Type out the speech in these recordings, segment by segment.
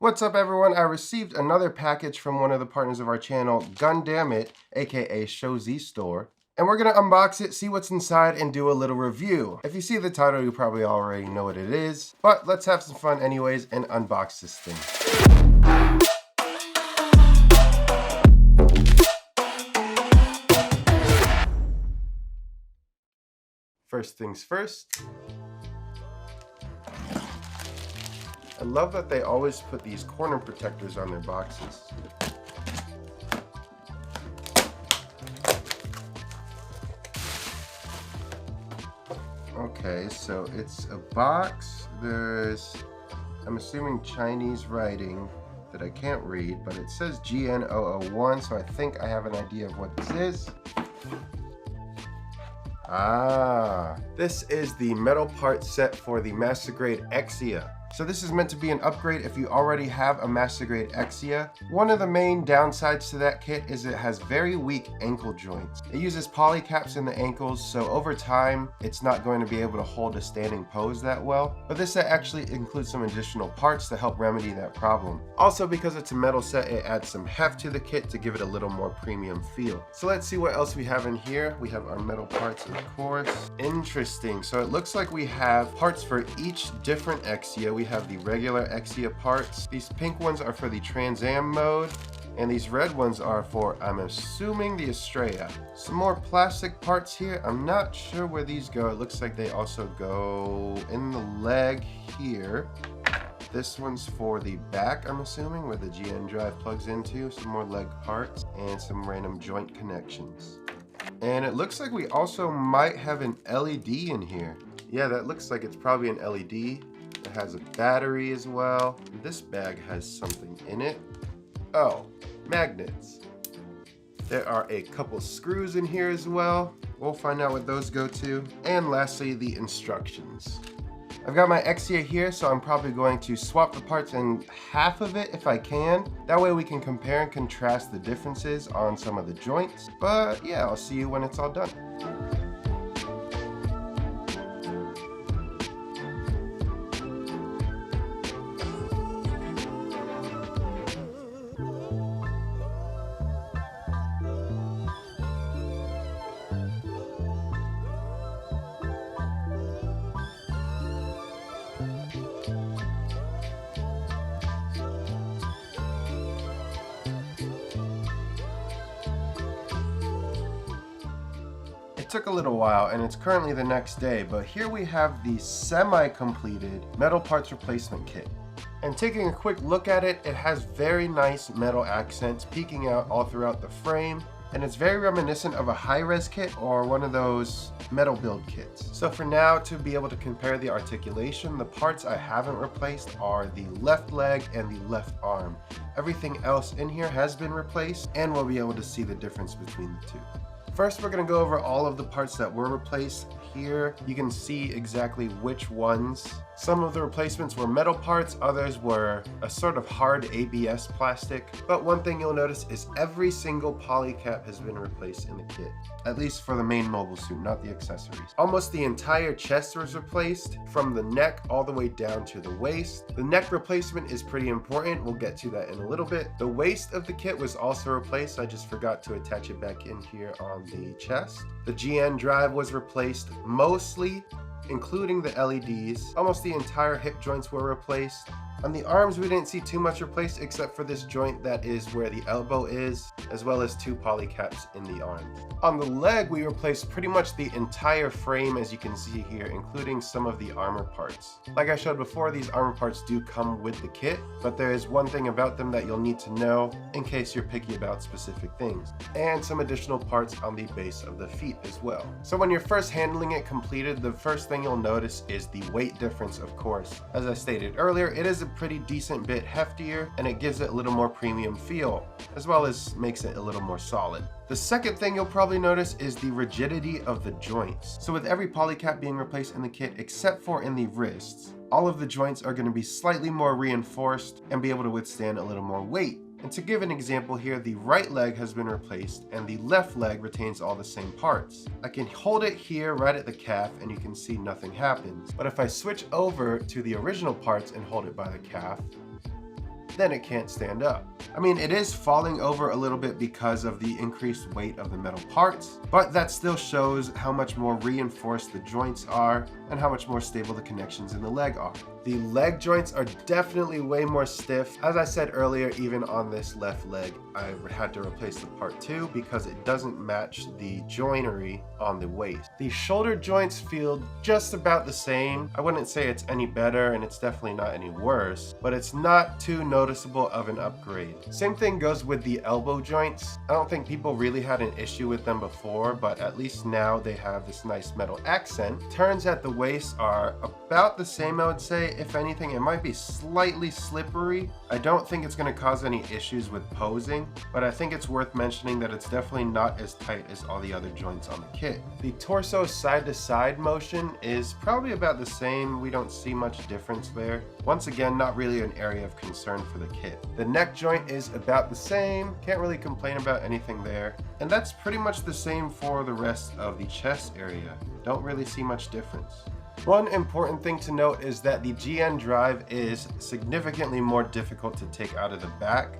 What's up everyone? I received another package from one of the partners of our channel, Gundamit, aka Show Z Store. And we're gonna unbox it, see what's inside, and do a little review. If you see the title, you probably already know what it is. But let's have some fun anyways and unbox this thing. First things first. I love that they always put these corner protectors on their boxes. Okay, so it's a box. There's, I'm assuming, Chinese writing that I can't read, but it says GN001, so I think I have an idea of what this is. This is the metal part set for the Master Grade Exia. So this is meant to be an upgrade if you already have a Master Grade Exia. One of the main downsides to that kit is it has very weak ankle joints. It uses poly caps in the ankles, so over time, it's not going to be able to hold a standing pose that well. But this set actually includes some additional parts to help remedy that problem. Also, because it's a metal set, it adds some heft to the kit to give it a little more premium feel. So let's see what else we have in here. We have our metal parts, of course. Interesting, so it looks like we have parts for each different Exia. We have the regular Exia parts. These pink ones are for the Trans Am mode, and these red ones are for, I'm assuming, the Estrella. Some more plastic parts here. I'm not sure where these go. It looks like they also go in the leg here. This one's for the back, I'm assuming, where the GN drive plugs into. Some more leg parts and some random joint connections. And it looks like we also might have an LED in here. Yeah, that looks like it's probably an LED. It has a battery as well. This bag has something in it. Oh, magnets. There are a couple screws in here as well. We'll find out what those go to. And lastly, the instructions. I've got my Exia here, so I'm probably going to swap the parts in half of it if I can. That way we can compare and contrast the differences on some of the joints. But yeah, I'll see you when it's all done. It took a little while and it's currently the next day, but here we have the semi-completed metal parts replacement kit. And taking a quick look at it, it has very nice metal accents peeking out all throughout the frame, and it's very reminiscent of a high-res kit or one of those metal build kits. So for now, to be able to compare the articulation, the parts I haven't replaced are the left leg and the left arm. Everything else in here has been replaced, and we'll be able to see the difference between the two. First, we're going to go over all of the parts that were replaced. Here, you can see exactly which ones. Some of the replacements were metal parts, others were a sort of hard ABS plastic. But one thing you'll notice is every single poly cap has been replaced in the kit. At least for the main mobile suit, not the accessories. Almost the entire chest was replaced, from the neck all the way down to the waist. The neck replacement is pretty important. We'll get to that in a little bit. The waist of the kit was also replaced. I just forgot to attach it back in here on the chest. The GN drive was replaced mostly, including the LEDs. Almost the entire hip joints were replaced. On the arms, we didn't see too much replaced except for this joint that is where the elbow is, as well as two poly caps in the arms. On the leg, we replaced pretty much the entire frame, as you can see here, including some of the armor parts. Like I showed before, these armor parts do come with the kit, but there is one thing about them that you'll need to know in case you're picky about specific things, and some additional parts on the base of the feet as well. So when you're first handling it completed, the first thing you'll notice is the weight difference, of course. As I stated earlier, it is a pretty decent bit heftier, and it gives it a little more premium feel, as well as makes it a little more solid. The second thing you'll probably notice is the rigidity of the joints. So with every poly cap being replaced in the kit, except for in the wrists, all of the joints are going to be slightly more reinforced and be able to withstand a little more weight. And to give an example here, the right leg has been replaced and the left leg retains all the same parts. I can hold it here right at the calf and you can see nothing happens. But if I switch over to the original parts and hold it by the calf, then it can't stand up. I mean, it is falling over a little bit because of the increased weight of the metal parts, but that still shows how much more reinforced the joints are and how much more stable the connections in the leg are. The leg joints are definitely way more stiff. As I said earlier, even on this left leg, I had to replace the part 2 because it doesn't match the joinery on the waist. The shoulder joints feel just about the same. I wouldn't say it's any better, and it's definitely not any worse, but it's not too noticeable of an upgrade. Same thing goes with the elbow joints. I don't think people really had an issue with them before, but at least now they have this nice metal accent. Turns at the waist are about the same, I would say. If anything, it might be slightly slippery. I don't think it's going to cause any issues with posing, but I think it's worth mentioning that it's definitely not as tight as all the other joints on the kit. The torso side to side motion is probably about the same. We don't see much difference there. Once again, not really an area of concern for the kit. The neck joint is about the same. Can't really complain about anything there. And that's pretty much the same for the rest of the chest area. Don't really see much difference. One important thing to note is that the GN drive is significantly more difficult to take out of the back.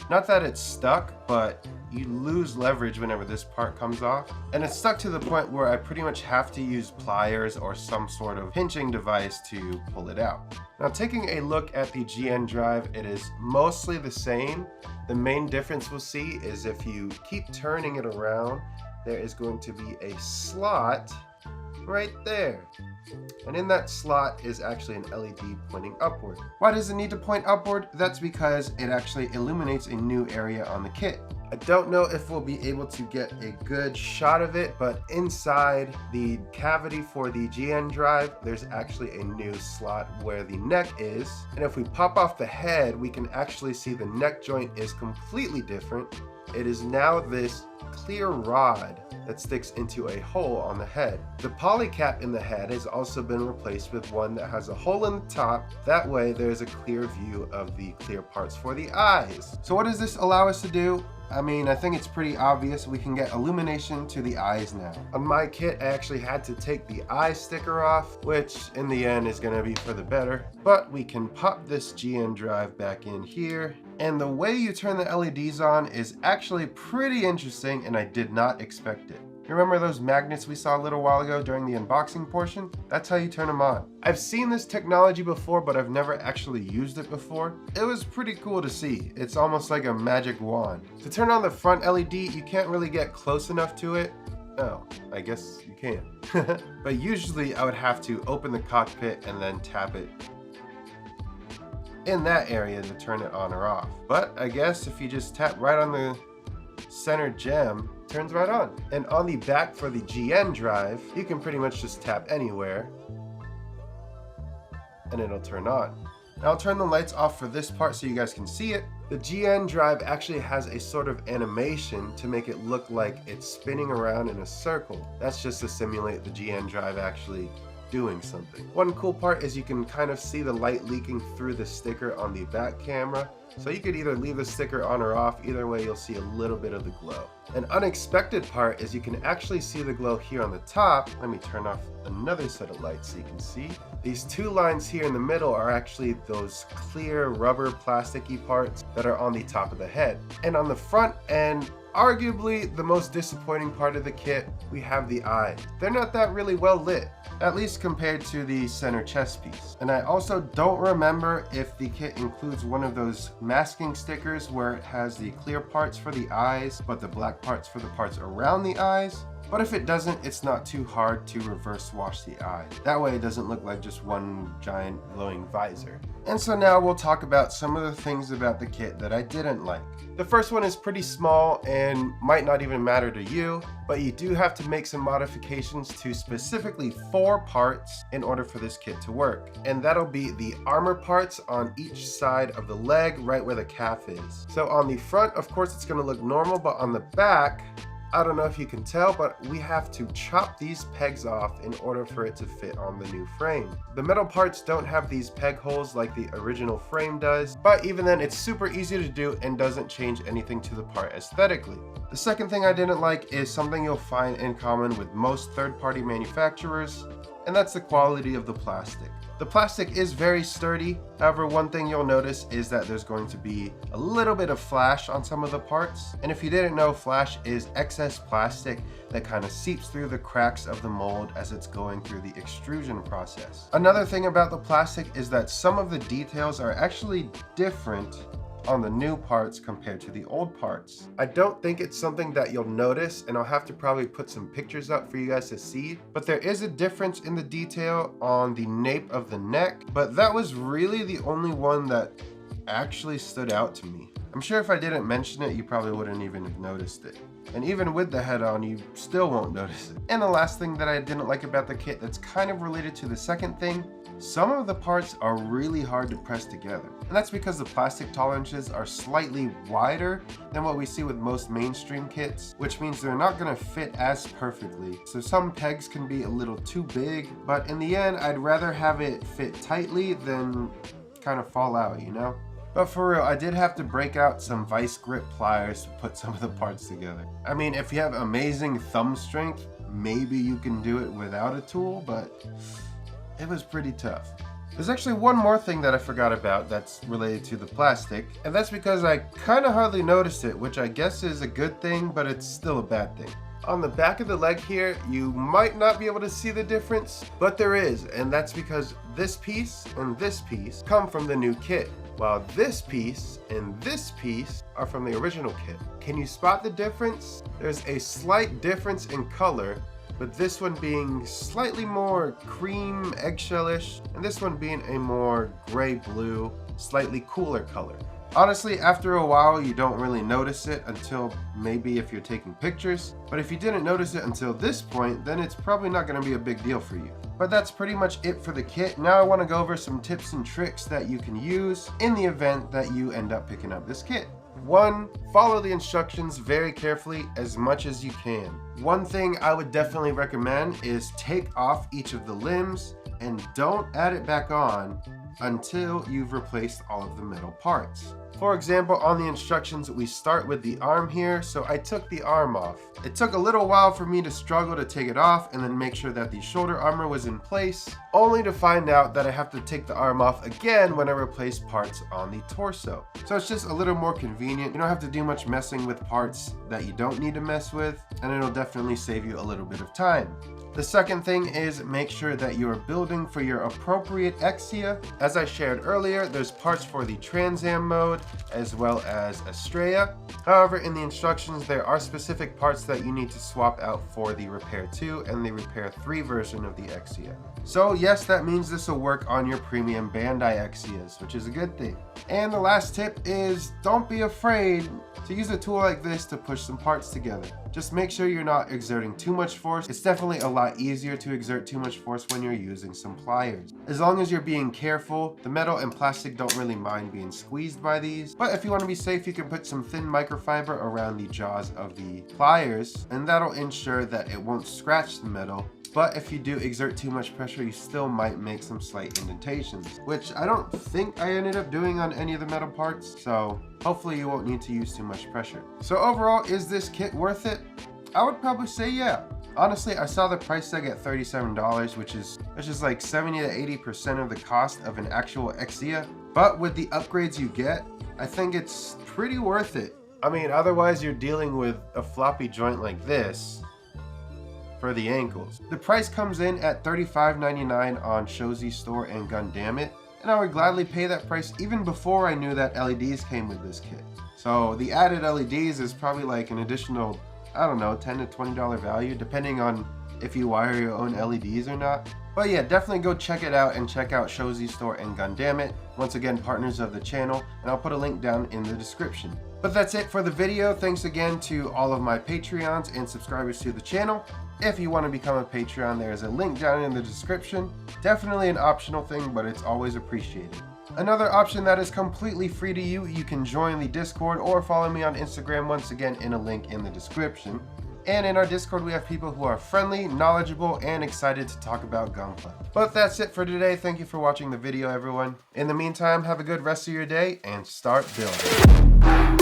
Not that it's stuck, but you lose leverage whenever this part comes off. And it's stuck to the point where I pretty much have to use pliers or some sort of pinching device to pull it out. Now, taking a look at the GN drive, it is mostly the same. The main difference we'll see is if you keep turning it around, there is going to be a slot right there. And in that slot is actually an LED pointing upward. Why does it need to point upward? That's because it actually illuminates a new area on the kit. I don't know if we'll be able to get a good shot of it, but inside the cavity for the GN drive, there's actually a new slot where the neck is. And if we pop off the head, we can actually see the neck joint is completely different. It is now this clear rod that sticks into a hole on the head. The poly cap in the head has also been replaced with one that has a hole in the top. That way there's a clear view of the clear parts for the eyes. So what does this allow us to do? I mean, I think it's pretty obvious. We can get illumination to the eyes now. On my kit, I actually had to take the eye sticker off, which in the end is gonna be for the better. But we can pop this GN drive back in here. And the way you turn the LEDs on is actually pretty interesting, and I did not expect it. You remember those magnets we saw a little while ago during the unboxing portion? That's how you turn them on. I've seen this technology before, but I've never actually used it before. It was pretty cool to see. It's almost like a magic wand. To turn on the front LED, you can't really get close enough to it. Oh, I guess you can. But usually I would have to open the cockpit and then tap it in that area to turn it on or off. But I guess if you just tap right on the center gem, it turns right on. And on the back for the GN drive, you can pretty much just tap anywhere and it'll turn on. Now I'll turn the lights off for this part so you guys can see it. The GN drive actually has a sort of animation to make it look like it's spinning around in a circle. That's just to simulate the GN drive actually doing something. One cool part is you can kind of see the light leaking through the sticker on the back camera. So you could either leave the sticker on or off. Either way, you'll see a little bit of the glow. An unexpected part is you can actually see the glow here on the top. Let me turn off another set of lights so you can see. These two lines here in the middle are actually those clear rubber plasticky parts that are on the top of the head. And on the front end, arguably the most disappointing part of the kit, we have the eyes. They're not that really well lit, at least compared to the center chest piece. And I also don't remember if the kit includes one of those masking stickers where it has the clear parts for the eyes, but the black parts for the parts around the eyes. But if it doesn't, it's not too hard to reverse wash the eye. That way it doesn't look like just one giant glowing visor. And so now we'll talk about some of the things about the kit that I didn't like. The first one is pretty small and might not even matter to you, but you do have to make some modifications to specifically 4 parts in order for this kit to work. And that'll be the armor parts on each side of the leg, right where the calf is. So on the front, of course, it's gonna look normal, but on the back, I don't know if you can tell, but we have to chop these pegs off in order for it to fit on the new frame. The metal parts don't have these peg holes like the original frame does, but even then it's super easy to do and doesn't change anything to the part aesthetically. The second thing I didn't like is something you'll find in common with most third-party manufacturers, and that's the quality of the plastic. The plastic is very sturdy. However, one thing you'll notice is that there's going to be a little bit of flash on some of the parts. And if you didn't know, flash is excess plastic that kind of seeps through the cracks of the mold as it's going through the extrusion process. Another thing about the plastic is that some of the details are actually different on the new parts compared to the old parts. I don't think it's something that you'll notice, and I'll have to probably put some pictures up for you guys to see, but there is a difference in the detail on the nape of the neck, but that was really the only one that actually stood out to me. I'm sure if I didn't mention it, you probably wouldn't even have noticed it. And even with the head on, you still won't notice it. And the last thing that I didn't like about the kit that's kind of related to the second thing, some of the parts are really hard to press together. And that's because the plastic tolerances are slightly wider than what we see with most mainstream kits, which means they're not going to fit as perfectly. So some pegs can be a little too big, but in the end, I'd rather have it fit tightly than kind of fall out, you know? But for real, I did have to break out some vice grip pliers to put some of the parts together. I mean, if you have amazing thumb strength, maybe you can do it without a tool, but it was pretty tough. There's actually one more thing that I forgot about that's related to the plastic, and that's because I kind of hardly noticed it, which I guess is a good thing, but it's still a bad thing. On the back of the leg here, you might not be able to see the difference, but there is, and that's because this piece and this piece come from the new kit, while this piece and this piece are from the original kit. Can you spot the difference? There's a slight difference in color, but this one being slightly more cream eggshellish, and this one being a more gray-blue, slightly cooler color. Honestly, after a while, you don't really notice it until maybe if you're taking pictures, but if you didn't notice it until this point, then it's probably not going to be a big deal for you. But that's pretty much it for the kit. Now I want to go over some tips and tricks that you can use in the event that you end up picking up this kit. 1. Follow the instructions very carefully as much as you can. One thing I would definitely recommend is take off each of the limbs and don't add it back on until you've replaced all of the metal parts. For example, on the instructions, we start with the arm here, so I took the arm off. It took a little while for me to struggle to take it off and then make sure that the shoulder armor was in place, only to find out that I have to take the arm off again when I replace parts on the torso. So it's just a little more convenient. You don't have to do much messing with parts that you don't need to mess with, and it'll definitely save you a little bit of time. The second thing is make sure that you are building for your appropriate Exia. As I shared earlier, there's parts for the Trans Am mode as well as Estrella. However, in the instructions, there are specific parts that you need to swap out for the Repair 2 and the Repair 3 version of the Exia. So yes, that means this will work on your premium Bandai Exias, which is a good thing. And the last tip is don't be afraid to use a tool like this to push some parts together. Just make sure you're not exerting too much force. It's definitely a lot easier to exert too much force when you're using some pliers. As long as you're being careful, the metal and plastic don't really mind being squeezed by these. But if you want to be safe, you can put some thin microfiber around the jaws of the pliers, and that'll ensure that it won't scratch the metal. But if you do exert too much pressure, you still might make some slight indentations, which I don't think I ended up doing on any of the metal parts, so hopefully you won't need to use too much pressure. So overall, is this kit worth it? I would probably say yeah. Honestly, I saw the price tag at $37, which is like 70 to 80% of the cost of an actual Exia. But with the upgrades you get, I think it's pretty worth it. I mean, otherwise you're dealing with a floppy joint like this for the ankles. The price comes in at $35.99 on Shozi Store and Gundamit, and I would gladly pay that price even before I knew that LEDs came with this kit. So the added LEDs is probably like an additional, I don't know, $10 to $20 value, depending on if you wire your own LEDs or not. But yeah, definitely go check it out and check out Shozi Store and Gundamit. Once again, partners of the channel, and I'll put a link down in the description. But that's it for the video. Thanks again to all of my Patreons and subscribers to the channel. If you want to become a Patreon, there is a link down in the description. Definitely an optional thing, but it's always appreciated. Another option that is completely free to you, you can join the Discord or follow me on Instagram, once again in a link in the description. And in our Discord, we have people who are friendly, knowledgeable, and excited to talk about gunplay. But that's it for today. Thank you for watching the video, everyone. In the meantime, have a good rest of your day and start building.